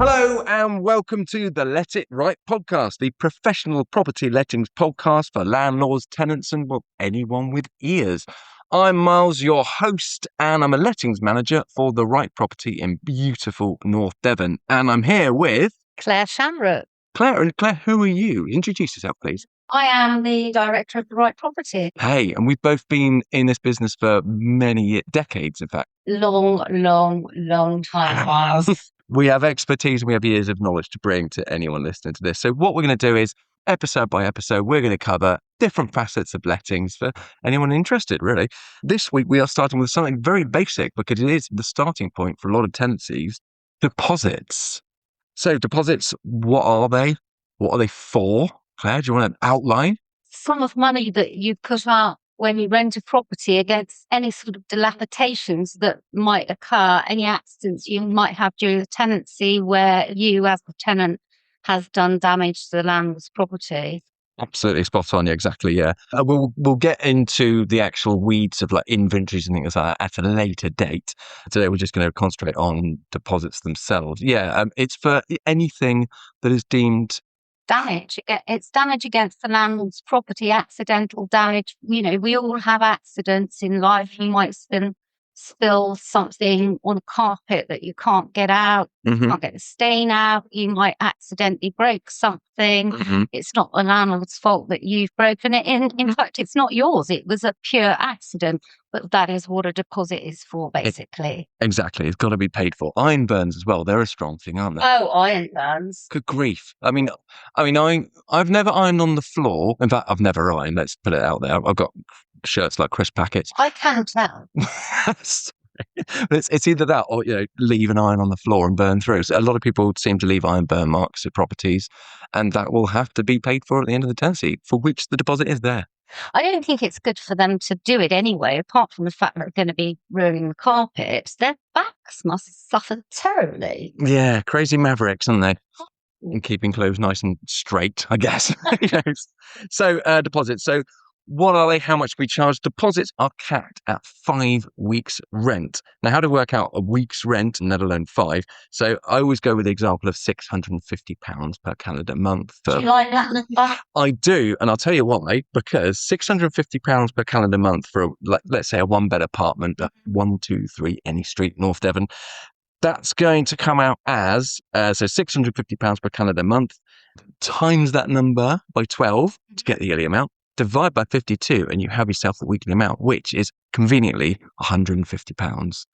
Hello and welcome to the Let It Wright podcast, the professional property lettings podcast for landlords, tenants and anyone with ears. I'm Miles, your host, and I'm a lettings manager for the Wright property in beautiful North Devon. And I'm here with... Claire Shamrock. Claire, who are you? Introduce yourself, please. I am the director of the Wright property. Hey, and we've both been in this business for many decades, in fact. Long time. We have expertise and we have years of knowledge to bring to anyone listening to this. So what we're going to do is, episode by episode, we're going to cover different facets of lettings for anyone interested, really. This week, we are starting with something very basic because it is the starting point for a lot of tenancies, deposits. So deposits, what are they? What are they for? Claire, do you want to outline? Sum of money that you put out when you rent a property against any sort of dilapidations that might occur, any accidents you might have during the tenancy where you as the tenant has done damage to the landlord's property. Absolutely spot on. Yeah, exactly. Yeah. We'll get into the actual weeds of like inventories and things like that at a later date. Today, we're just going to concentrate on deposits themselves. Yeah. It's for anything that is deemed damage. It's damage against the landlord's property, accidental damage. You know, we all have accidents in life. You might spill something on a carpet that you can't get out, can't get the stain out. You might accidentally break something. It's not the landlord's fault that you've broken it. In fact, it's not yours. It was a pure accident. But that is what a deposit is for, basically. Exactly. It's got to be paid for. Iron burns as well. They're a strong thing, aren't they? Oh, iron burns. Good grief. I mean, I've never ironed on the floor. In fact, I've never ironed. Let's put it out there. I've got shirts like crisp packets. I can tell. But it's either that or, leave an iron on the floor and burn through. So a lot of people seem to leave iron burn marks at properties, and that will have to be paid for at the end of the tenancy, for which the deposit is there. I don't think it's good for them to do it anyway, apart from the fact that they're going to be ruining the carpets. Their backs must suffer terribly. Yeah, crazy mavericks, aren't they? And keeping clothes nice and straight, I guess. So deposits. So what are they? How much we charge? Deposits are capped at 5 weeks' rent. Now, how to work out a week's rent, let alone 5? So I always go with the example of £650 per calendar month. Do you like that number? I do, and I'll tell you why. Because £650 per calendar month for, let's say, a one-bed apartment at 123 Any Street, North Devon, that's going to come out as, so £650 per calendar month, times that number by 12 to get the yearly amount. Divide by 52 and you have yourself the weekly amount, which is conveniently £150.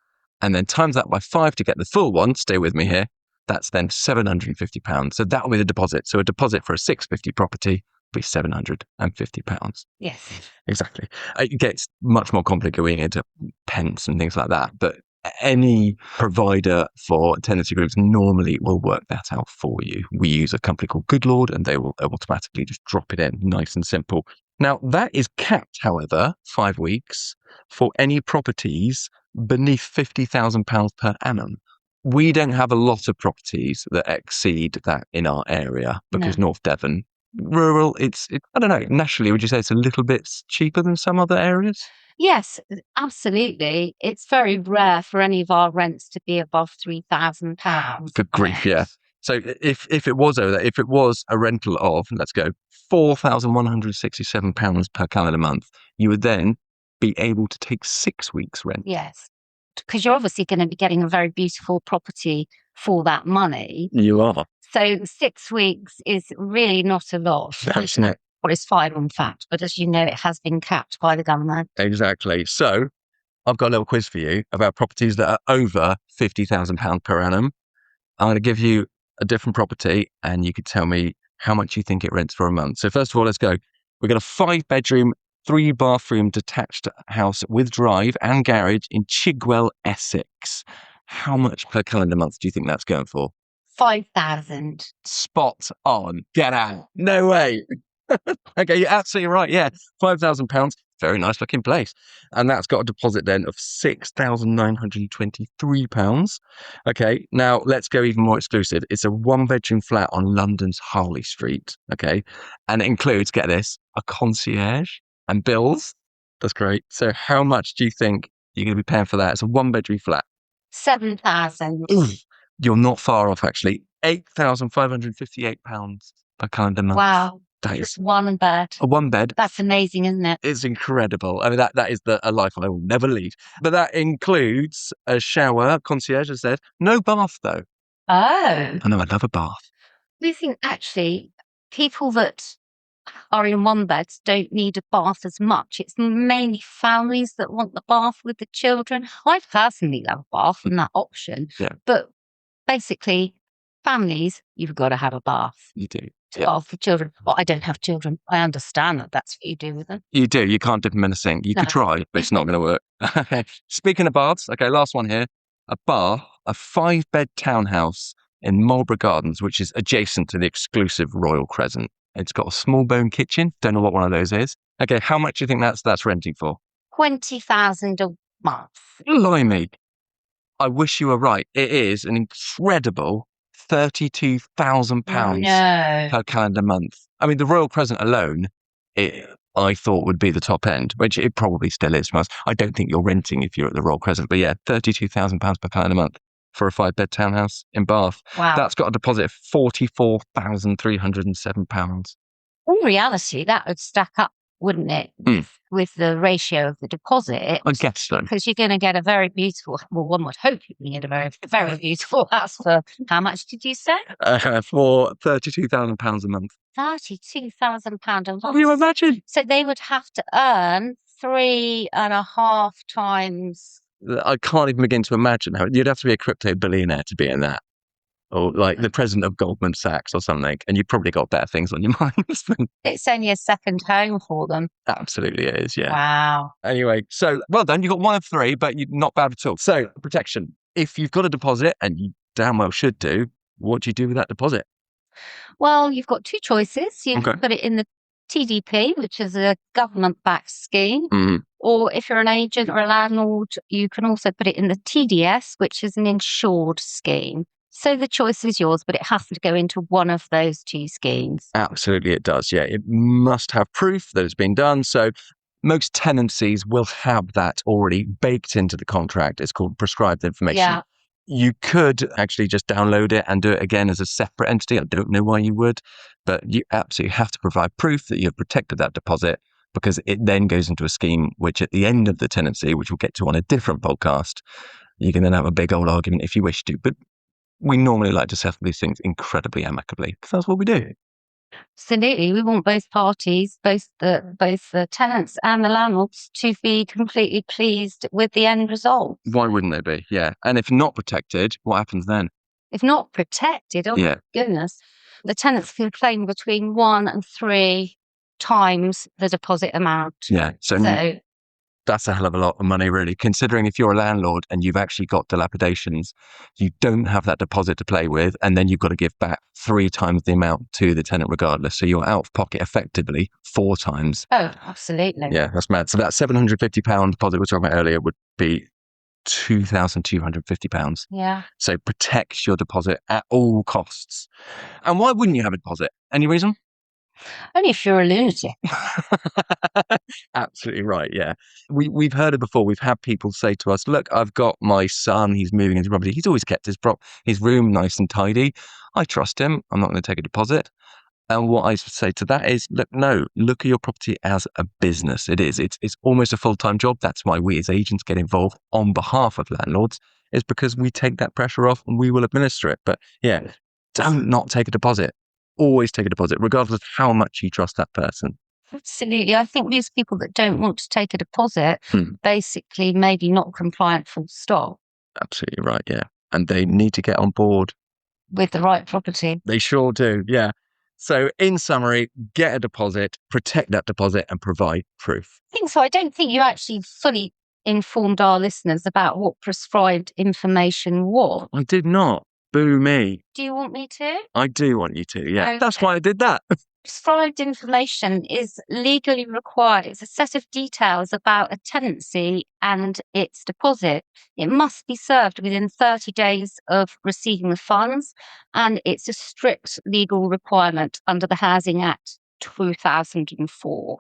And then times that by 5 to get the full one, stay with me here, that's then £750. So that will be the deposit. So a deposit for a 650 property will be £750. Yes. Exactly. It gets much more complicated going into pence and things like that, but any provider for tenancy groups normally will work that out for you. We use a company called Goodlord and they will automatically just drop it in, nice and simple. Now, that is capped, however, 5 weeks for any properties beneath £50,000 per annum. We don't have a lot of properties that exceed that in our area because North Devon, rural, it's I don't know, nationally, would you say it's a little bit cheaper than some other areas? Yes, absolutely. It's very rare for any of our rents to be above £3,000. Good grief, yeah. So if it was over there, if it was a rental of, let's go, £4,167 per calendar month, you would then be able to take 6 weeks rent. Yes, because you're obviously going to be getting a very beautiful property for that money. You are. So 6 weeks is really not a lot. That's not. Well, it's 5 in fact, but as you know, it has been capped by the government. Exactly. So I've got a little quiz for you about properties that are over £50,000 per annum. I'm going to give you a different property and you could tell me how much you think it rents for a month. So first of all, let's go. We've got a 5-bedroom, 3-bathroom detached house with drive and garage in Chigwell, Essex. How much per calendar month do you think that's going for? 5,000. Spot on. Get out. No way. Okay, you're absolutely right. Yeah, £5,000. Very nice looking place. And that's got a deposit then of £6,923. Okay, now let's go even more exclusive. It's a 1-bedroom flat on London's Harley Street. Okay, and it includes, get this, a concierge and bills. That's great. So how much do you think you're going to be paying for that? It's a 1-bedroom flat. 7,000. You're not far off, actually. £8,558 per calendar month. Wow. That is One bed. a one bed. That's amazing, isn't it? It's incredible. I mean, that is a life I will never lead. But that includes a shower, concierge has said. No bath, though. Oh. I know, I love a bath. We think actually people that are in one beds don't need a bath as much. It's mainly families that want the bath with the children. I personally love a bath and that option. Yeah. But basically, families, you've got to have a bath. You do. To bath for children. Well, I don't have children. I understand that that's what you do with them. You do. You can't dip them in a sink. You No. could try, but it's not going to work. Speaking of baths, okay, last one here. A 5-bed townhouse in Marlborough Gardens, which is adjacent to the exclusive Royal Crescent. It's got a small bone kitchen. Don't know what one of those is. Okay, how much do you think that's renting for? 20,000 a month. Blimey. I wish you were right. It is an incredible £32,000 No. per calendar month. I mean, the Royal Crescent alone, I thought would be the top end, which it probably still is. I don't think you're renting if you're at the Royal Crescent, but yeah, £32,000 per calendar month for a 5-bed townhouse in Bath. Wow. That's got a deposit of £44,307. In reality, that would stack up, wouldn't it, with the ratio of the deposit? I guess so. Because you're going to get a very beautiful, well, one would hope you're going to get a very, very beautiful house for, how much did you say? For £32,000 a month. £32,000 a month. Can you imagine? So they would have to earn 3.5 times. I can't even begin to imagine how you'd have to be a crypto billionaire to be in that. Or like the president of Goldman Sachs or something, and you've probably got better things on your minds. It's only a second home for them. Absolutely is, yeah. Wow. Anyway, so well done. You got 1 of 3, but you're not bad at all. So protection. If you've got a deposit, and you damn well should do, what do you do with that deposit? Well, you've got 2 choices. You Okay. can put it in the TDP, which is a government-backed scheme. Or if you're an agent or a landlord, you can also put it in the TDS, which is an insured scheme. So the choice is yours, but it has to go into one of those 2 schemes. Absolutely, it does. Yeah, it must have proof that it's been done. So most tenancies will have that already baked into the contract. It's called prescribed information. Yeah. You could actually just download it and do it again as a separate entity. I don't know why you would, but you absolutely have to provide proof that you've protected that deposit, because it then goes into a scheme which at the end of the tenancy, which we'll get to on a different podcast, you can then have a big old argument if you wish to. But we normally like to settle these things incredibly amicably, because that's what we do. Absolutely. We want both parties, both the tenants and the landlords, to be completely pleased with the end result. Why wouldn't they be? Yeah. And if not protected, what happens then? If not protected, oh my goodness, the tenants can claim between 1 and 3 times the deposit amount. Yeah. So that's a hell of a lot of money, really, considering if you're a landlord and you've actually got dilapidations, you don't have that deposit to play with, and then you've got to give back 3 times the amount to the tenant regardless. So you're out of pocket effectively 4 times. Oh, absolutely. Yeah, that's mad. So that £750 deposit we were talking about earlier would be £2,250. Yeah. So protect your deposit at all costs. And why wouldn't you have a deposit? Any reason? Only if you're a lunatic. Absolutely right, yeah. We've heard it before. We've had people say to us, look, I've got my son, he's moving into property. He's always kept his room nice and tidy. I trust him. I'm not going to take a deposit. And what I say to that is, look at your property as a business. It is. It's almost a full-time job. That's why we as agents get involved on behalf of landlords, is because we take that pressure off and we will administer it. But yeah, don't not take a deposit. Always take a deposit, regardless of how much you trust that person. Absolutely. I think these people that don't want to take a deposit, basically maybe not compliant full stop. Absolutely right, yeah. And they need to get on board with the right property. They sure do, yeah. So in summary, get a deposit, protect that deposit, and provide proof. I think so. I don't think you actually fully informed our listeners about what prescribed information was. I did not. Boo me. Do you want me to? I do want you to, yeah. Okay. That's why I did that. Prescribed information is legally required. It's a set of details about a tenancy and its deposit. It must be served within 30 days of receiving the funds, and it's a strict legal requirement under the Housing Act 2004.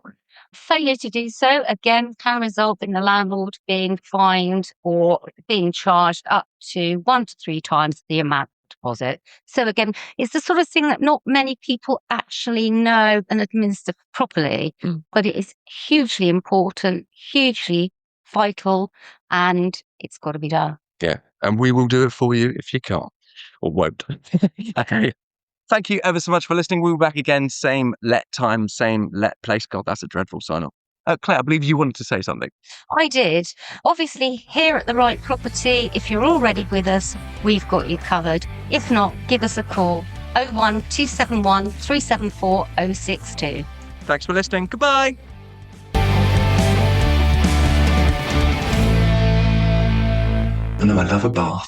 Failure to do so, again, can result in the landlord being fined or being charged up to 1 to 3 times the amount deposit. So again, it's the sort of thing that not many people actually know and administer properly, but it is hugely important, hugely vital, and it's got to be done. Yeah. And we will do it for you if you can't or won't. Okay. Thank you ever so much for listening. We'll be back again. Same let time, same let place. God, that's a dreadful sign off. Claire, I believe you wanted to say something. I did. Obviously, here at The Right Property, if you're already with us, we've got you covered. If not, give us a call. 01271 374 062. Thanks for listening. Goodbye. I know I love a bath.